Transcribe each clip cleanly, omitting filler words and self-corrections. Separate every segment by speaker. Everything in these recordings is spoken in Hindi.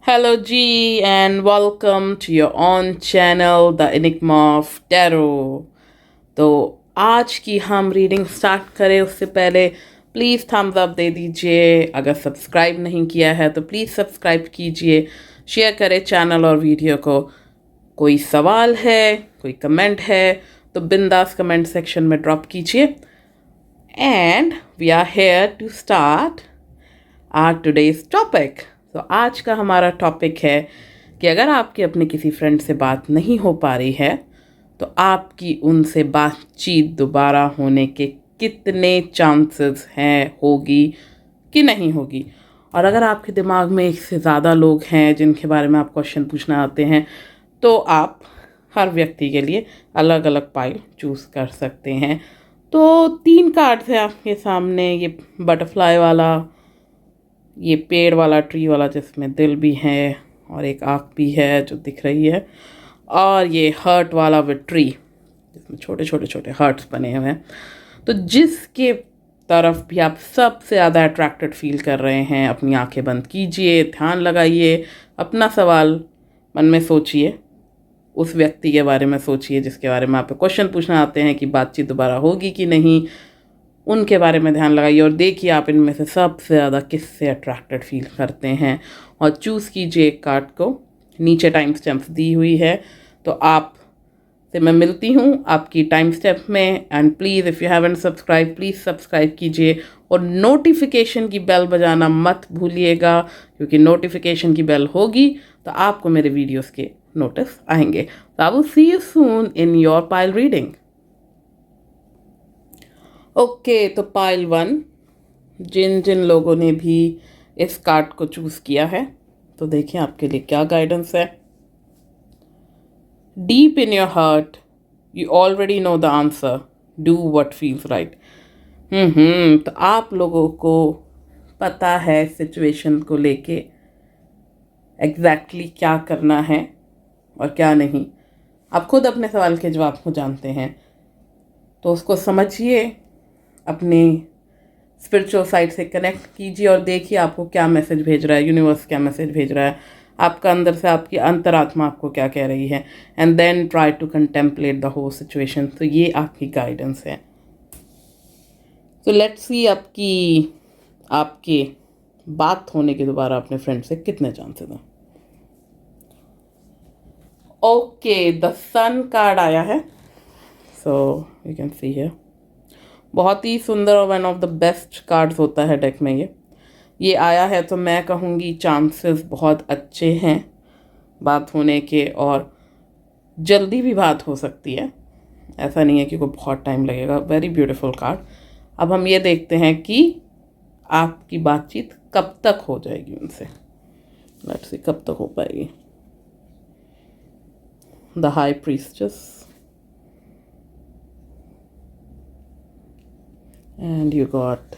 Speaker 1: Hello G and welcome to your own channel The Enigma of Tarot। तो आज की हम रीडिंग स्टार्ट करें उससे पहले प्लीज़ थम्स अप दे दीजिए। अगर सब्सक्राइब नहीं किया है तो प्लीज़ सब्सक्राइब कीजिए, शेयर करें चैनल और वीडियो को। कोई सवाल है, कोई कमेंट है तो बिंदास कमेंट सेक्शन में ड्रॉप कीजिए। And we are here to start our today's topic. तो आज का हमारा टॉपिक है कि अगर आपकी अपने किसी फ्रेंड से बात नहीं हो पा रही है तो आपकी उनसे बातचीत दोबारा होने के कितने चांसेस हैं, होगी कि नहीं होगी। और अगर आपके दिमाग में एक से ज़्यादा लोग हैं जिनके बारे में आप क्वेश्चन पूछना आते हैं तो आप हर व्यक्ति के लिए अलग अलग पाइल चूज़ कर सकते हैं। तो 3 कार्ड्स हैं आपके सामने, ये बटरफ्लाई वाला, ये पेड़ वाला, ट्री वाला जिसमें दिल भी है और एक आँख भी है जो दिख रही है, और ये हर्ट वाला विद ट्री जिसमें छोटे छोटे छोटे हर्ट्स बने हुए हैं। तो जिसके तरफ भी आप सबसे ज़्यादा अट्रैक्टेड फील कर रहे हैं, अपनी आंखें बंद कीजिए, ध्यान लगाइए, अपना सवाल मन में सोचिए, उस व्यक्ति के बारे में सोचिए जिसके बारे में आप क्वेश्चन पूछना आते हैं कि बातचीत दोबारा होगी कि नहीं, उनके बारे में ध्यान लगाइए और देखिए आप इनमें से सबसे ज़्यादा किससे अट्रैक्टेड फील करते हैं और चूज़ कीजिए एक कार्ड को। नीचे टाइम स्टैम्प्स दी हुई है तो आप से मैं मिलती हूँ आपकी टाइम स्टैम्प में। And please if you haven't subscribe please subscribe कीजिए और नोटिफिकेशन की बेल बजाना मत भूलिएगा, क्योंकि नोटिफिकेशन की बेल होगी तो आपको मेरे वीडियोस के नोटिस आएंगे। तो आई will see you soon in your pile reading. Okay, तो पाइल 1, जिन जिन लोगों ने भी इस कार्ड को चूज़ किया है तो देखिए आपके लिए क्या गाइडेंस है। Deep in your heart you already know the answer, do what feels right. तो आप लोगों को पता है सिचुएशन को लेके एग्जैक्टली क्या करना है और क्या नहीं। आप खुद अपने सवाल के जवाब को जानते हैं तो उसको समझिए, अपने स्पिरिचुअल साइड से कनेक्ट कीजिए और देखिए आपको क्या मैसेज भेज रहा है, यूनिवर्स क्या मैसेज भेज रहा है, आपका अंदर से आपकी अंतरात्मा आपको क्या कह रही है। And then try to contemplate the whole situation. तो ये आपकी गाइडेंस है। तो लेट्स सी आपके बात होने के दोबारा अपने फ्रेंड से कितने चांसेस हैं। ओके, द सन कार्ड आया है, so you can see here. बहुत ही सुंदर और one of the best cards होता है डेक में ये आया है। तो मैं कहूँगी चांसेस बहुत अच्छे हैं बात होने के, और जल्दी भी बात हो सकती है, ऐसा नहीं है कि कोई बहुत टाइम लगेगा। Very beautiful card. अब हम ये देखते हैं कि आपकी बातचीत कब तक हो जाएगी उनसे। लेट्स सी कब तक हो पाएगी। The high priestess and you got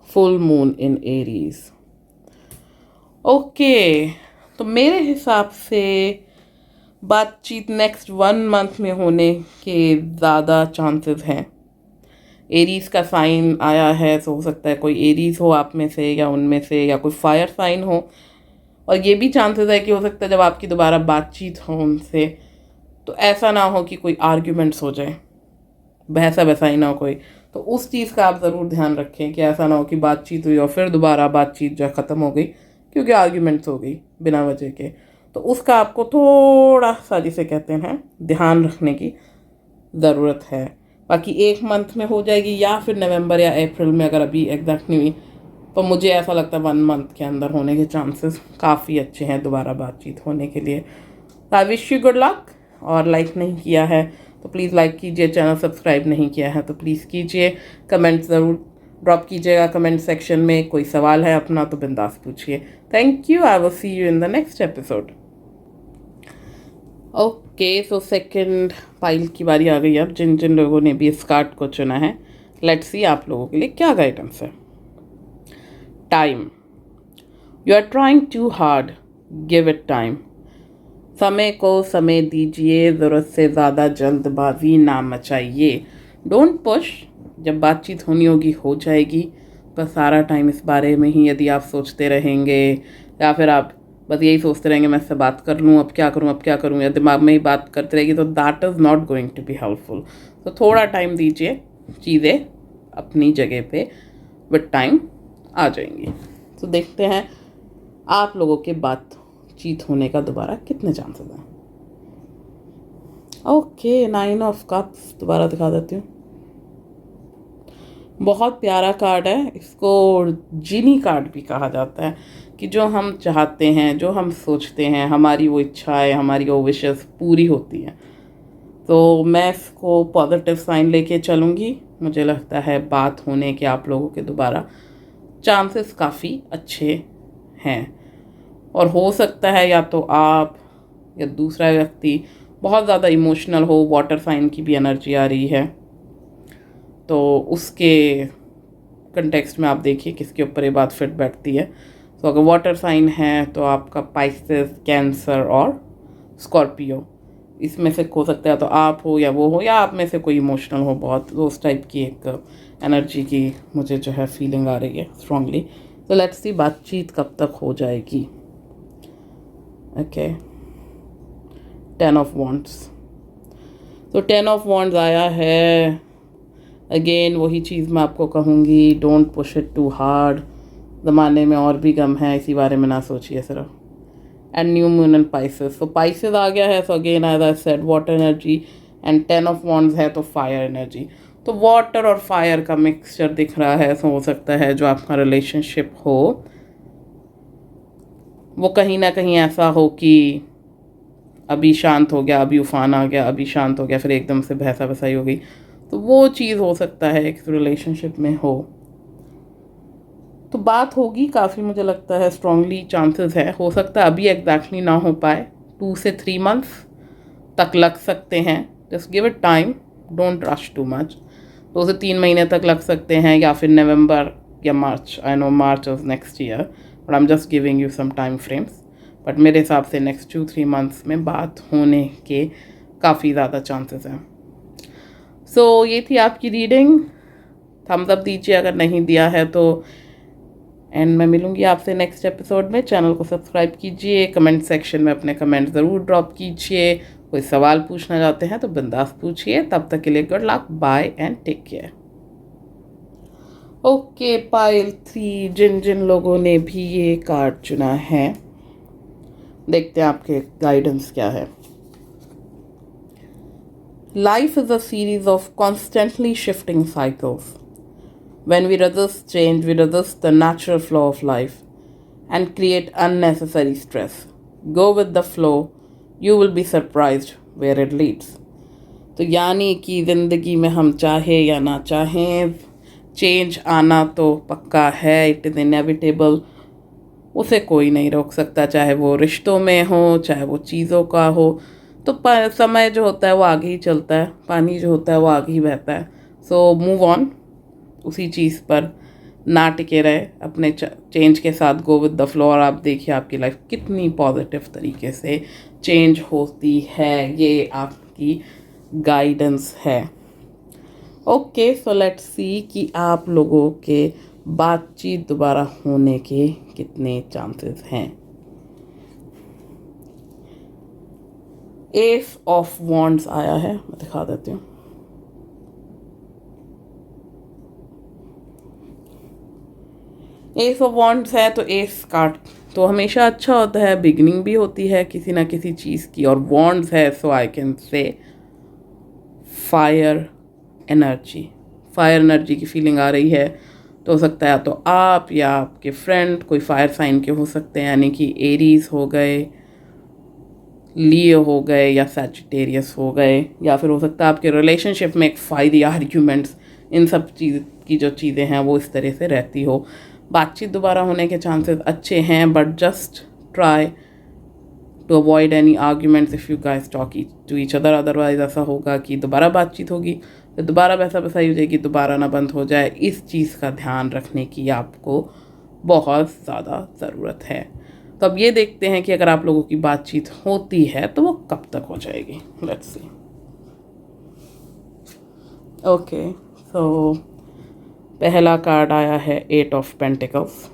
Speaker 1: full moon in Aries। Okay, तो मेरे हिसाब से बातचीत नेक्स्ट 1 मंथ में होने के ज़्यादा चांसेस हैं। एरीज का साइन आया है, तो हो सकता है कोई एरीज हो आप में से या उनमें से, या कोई फायर साइन हो। और ये भी चांसेस है कि हो सकता है जब आपकी दोबारा बातचीत हो उनसे तो ऐसा ना हो कि कोई आर्ग्यूमेंट्स हो जाए, बहसा वैसा ही ना हो कोई। तो उस चीज़ का आप ज़रूर ध्यान रखें कि ऐसा ना हो कि बातचीत हुई और फिर दोबारा बातचीत जो ख़त्म हो गई क्योंकि आर्ग्यूमेंट्स हो गई बिना वजह के। तो उसका आपको थोड़ा सा, जिसे कहते हैं, ध्यान रखने की ज़रूरत है। बाकी 1 मंथ में हो जाएगी या फिर नवंबर या अप्रैल में, अगर अभी एग्जैक्ट नहीं हुई तो मुझे ऐसा लगता है 1 मंथ के अंदर होने के चांसेस काफ़ी अच्छे हैं दोबारा बातचीत होने के लिए। I wish you good luck. और लाइक नहीं किया है तो प्लीज़ लाइक कीजिए, चैनल सब्सक्राइब नहीं किया है तो प्लीज़ कीजिए, कमेंट ज़रूर ड्रॉप कीजिएगा कमेंट सेक्शन में। कोई सवाल है अपना तो बिंदास पूछिए। Thank you. I will see you in the next episode. Okay, so second pile की बारी आ गई। अब जिन जिन लोगों ने भी इस कार्ड को चुना है, लेट्स सी आप लोगों के लिए क्या गाइडेंस है। Time, you are trying too hard, give it time. समय को समय दीजिए, ज़रूरत से ज़्यादा जल्दबाजी ना मचाइए। डोंट पुश, जब बातचीत होनी होगी हो जाएगी। बस सारा टाइम इस बारे में ही यदि आप सोचते रहेंगे, या फिर आप बस यही सोचते रहेंगे मैं इससे बात कर लूँ, अब क्या करूँ अब क्या करूँ, या दिमाग में ही बात करते रहेगी, तो that is not going to be helpful. तो थोड़ा टाइम दीजिए, चीज़ें अपनी जगह पे विद टाइम आ जाएंगी। तो देखते हैं आप लोगों के बातचीत होने का दोबारा कितने चांसेस हैं। ओके, 9 ऑफ कप्स दोबारा दिखा देती हूँ। बहुत प्यारा कार्ड है, इसको जीनी कार्ड भी कहा जाता है, कि जो हम चाहते हैं, जो हम सोचते हैं, हमारी वो इच्छाएं, हमारी वो विशेस पूरी होती हैं। तो मैं इसको पॉजिटिव साइन लेके चलूँगी। मुझे लगता है बात होने के आप लोगों के दोबारा चांसेस काफ़ी अच्छे हैं, और हो सकता है या तो आप या दूसरा व्यक्ति बहुत ज़्यादा इमोशनल हो। वाटर साइन की भी एनर्जी आ रही है, तो उसके कंटेक्स्ट में आप देखिए किसके ऊपर ये बात फिट बैठती है। तो अगर वाटर साइन है तो आपका पाइसेस, कैंसर और स्कॉर्पियो, इसमें से हो सकता है तो आप हो या वो हो, या आप में से कोई इमोशनल हो बहुत, तो उस टाइप की एक एनर्जी की मुझे जो है फीलिंग आ रही है स्ट्रांगली। तो लेट्स सी बातचीत कब तक हो जाएगी। Okay, 10 of wands. तो 10 ऑफ वॉन्ड्स आया है। अगेन वही चीज़ मैं आपको कहूँगी, don't push it too hard. ज़माने में और भी गम है, इसी बारे में ना सोचिए सिर्फ। And new moon and Pisces, तो पाइसेस आ गया है। So again as I said water energy, and 10 of wands है तो फायर एनर्जी। तो वाटर और फायर का मिक्सचर दिख रहा है। सो हो सकता है जो आपका रिलेशनशिप हो वो कहीं ना कहीं ऐसा हो कि अभी शांत हो गया, अभी उफान आ गया, अभी शांत हो गया, फिर एकदम से बहसा बसाई हो गई। तो वो चीज़ हो सकता है एक रिलेशनशिप में हो। तो बात होगी काफ़ी, मुझे लगता है स्ट्रांगली चांसेस है। हो सकता है अभी एग्जैक्टली ना हो पाए, 2 से 3 मंथ्स तक लग सकते हैं। Just give it time, don't rush too much. 2 से 3 महीने तक लग सकते हैं, या फिर नवंबर या मार्च। I know March is next year, but I am just giving you some time frames. बट मेरे हिसाब से नेक्स्ट 2-3 मंथ्स में बात होने के काफ़ी ज़्यादा चांसेस हैं। सो ये थी आपकी रीडिंग। थम्स अप दीजिए अगर नहीं दिया है तो। एंड मैं मिलूंगी आपसे नेक्स्ट एपिसोड में। चैनल को सब्सक्राइब कीजिए, कमेंट सेक्शन में अपने कमेंट ज़रूर ड्रॉप कीजिए। कोई सवाल पूछना चाहते हैं तो बिंदास पूछिए। तब तक के लिए good luck, bye and take care. Okay, pile 3, जिन जिन लोगों ने भी ये कार्ड चुना है, देखते हैं आपके गाइडेंस क्या है। Life is a series of constantly shifting cycles. When we resist change, we resist the natural flow of life and create unnecessary stress. Go with the flow, you will be surprised where it leads. तो यानी कि ज़िंदगी में हम चाहे या ना चाहें, चेंज आना तो पक्का है, इट इज़ इनएविटेबल। उसे कोई नहीं रोक सकता, चाहे वो रिश्तों में हो, चाहे वो चीज़ों का हो। तो समय जो होता है वो आगे ही चलता है, पानी जो होता है वो आगे ही बहता है। सो मूव ऑन, उसी चीज़ पर ना टिके रहे, अपने चेंज के साथ गो विद द फ्लो। और आप देखिए आपकी लाइफ कितनी पॉजिटिव तरीके से चेंज होती है। ये आपकी गाइडेंस है। ओके, सो लेट्स सी कि आप लोगों के बातचीत दोबारा होने के कितने चांसेस हैं। एस ऑफ वॉन्ड्स आया है, मैं दिखा देती हूँ। एस ऑफ वॉन्ड्स है तो एस कार्ड तो हमेशा अच्छा होता है, बिगनिंग भी होती है किसी ना किसी चीज़ की। और वॉन्ड्स है so I can say fire energy, fire energy की फीलिंग आ रही है। तो हो सकता है या तो आप या आपके फ्रेंड कोई फायर साइन के हो सकते हैं, यानी कि एरीज हो गए, लियो हो गए, या सैजिटेरियस हो गए। या फिर हो सकता है आपके रिलेशनशिप में एक फायरी आर्ग्यूमेंट्स, इन सब चीज़ की जो चीज़ें हैं वो इस तरह से रहती हो। बातचीत दोबारा होने के चांसेस अच्छे हैं, but just try to avoid any arguments if you guys talk to each other. Otherwise ऐसा होगा कि दोबारा बातचीत होगी तो दोबारा वैसा वैसा हो जाएगी, दोबारा ना बंद हो जाए। इस चीज़ का ध्यान रखने की आपको बहुत ज़्यादा ज़रूरत है। तो अब ये देखते हैं कि अगर आप लोगों की बातचीत होती है तो वो कब तक हो जाएगी। Let's see. ओके, सो पहला कार्ड आया है 8 of pentacles.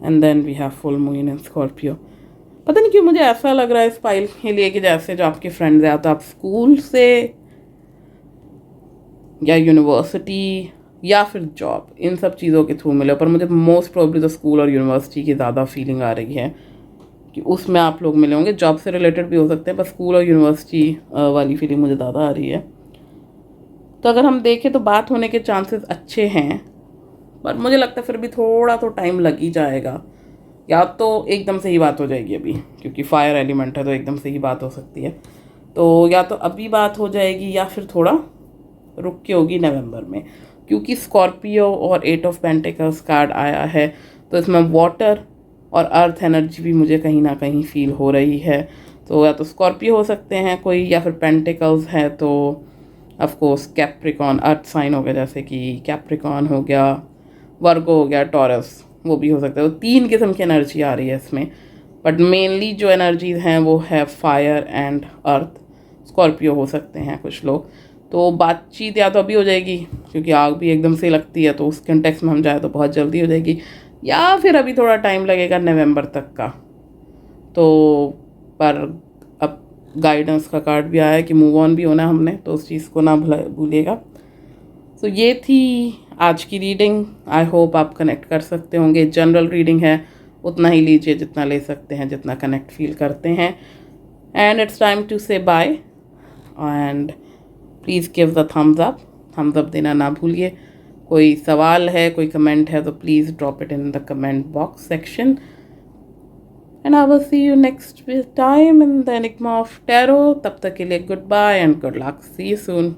Speaker 1: And then we have full moon in Scorpio. पता नहीं क्यों मुझे ऐसा लग रहा है इस पाइल के लिए कि जैसे जो आपके फ्रेंड्स हैं, तो आप स्कूल से या यूनिवर्सिटी या फिर जॉब, इन सब चीज़ों के थ्रू मिले। पर मुझे मोस्ट प्रोबेबली तो स्कूल और यूनिवर्सिटी की ज़्यादा फीलिंग आ रही है कि उसमें आप लोग मिले होंगे। जॉब से रिलेटेड भी हो सकते हैं, पर स्कूल और यूनिवर्सिटी वाली फीलिंग मुझे ज़्यादा आ रही है। तो अगर हम देखें तो बात होने के चांसेस अच्छे हैं, पर मुझे लगता है फिर भी थोड़ा तो टाइम लग ही जाएगा। या तो एकदम से ही बात हो जाएगी अभी, क्योंकि फायर एलिमेंट है तो एकदम से ही बात हो सकती है। तो या तो अभी बात हो जाएगी या फिर थोड़ा रुक के होगी नवंबर में, क्योंकि स्कॉर्पियो और 8 ऑफ पेंटिकल्स कार्ड आया है। तो इसमें वाटर और अर्थ एनर्जी भी मुझे कहीं ना कहीं फील हो रही है। तो या तो स्कॉर्पियो हो सकते हैं कोई, या फिर पेंटिकल्स है तो ऑफकोर्स कैप्रिकॉन अर्थ साइन हो गया, जैसे कि कैप्रिकॉन हो गया, वर्गो हो गया, टॉरस, वो भी हो सकता है। तो 3 किस्म की एनर्जी आ रही है इसमें, बट मेनली जो एनर्जीज हैं वो है फायर एंड अर्थ। स्कॉर्पियो हो सकते हैं कुछ लोग। तो बातचीत या तो अभी हो जाएगी, क्योंकि आग भी एकदम से लगती है, तो उस कंटेक्स्ट में हम जाए तो बहुत जल्दी हो जाएगी, या फिर अभी थोड़ा टाइम लगेगा नवंबर तक का। तो पर अब गाइडेंस का कार्ड भी आया है कि मूव ऑन भी होना है हमने, तो उस चीज़ को ना भूलिएगा। तो ये थी आज की रीडिंग। आई होप आप कनेक्ट कर सकते होंगे। जनरल रीडिंग है, उतना ही लीजिए जितना ले सकते हैं, जितना कनेक्ट फील करते हैं। And it's time to say bye, and please give the thumbs up देना ना भूलिए। कोई सवाल है, कोई कमेंट है, तो please drop it in the comment box section. And I will see you next time in the enigma of tarot. तब तक के लिए goodbye and good luck. See you soon.